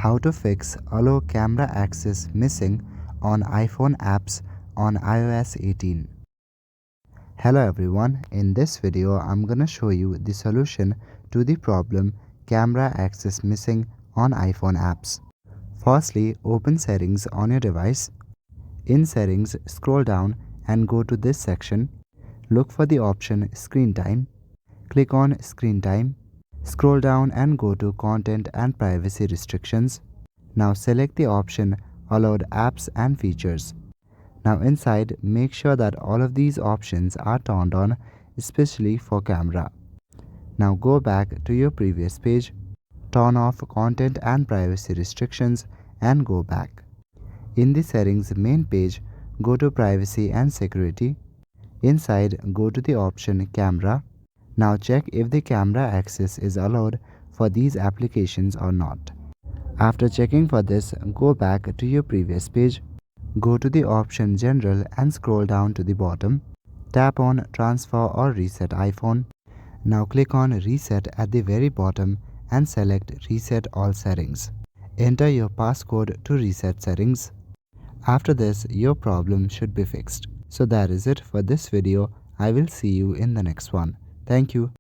How to fix allow camera access missing on iPhone apps on iOS 18. Hello everyone, in this video I'm gonna show you the solution to the problem camera access missing on iPhone apps. Firstly, open settings on your device. In settings, scroll down and go to this section. Look for the option screen time. Click on screen time. Scroll down and go to content and privacy restrictions. Now select the option allowed apps and features. Now inside, make sure that all of these options are turned on, especially for camera. Now go back to your previous page, turn off content and privacy restrictions and go back. In the settings main page, go to privacy and security. Inside, go to the option camera. Now check if the camera access is allowed for these applications or not. After checking for this, go back to your previous page. Go to the option general and scroll down to the bottom. Tap on transfer or reset iPhone. Now click on reset at the very bottom and select reset all settings. Enter your passcode to reset settings. After this, your problem should be fixed. So that is it for this video. I will see you in the next one. Thank you.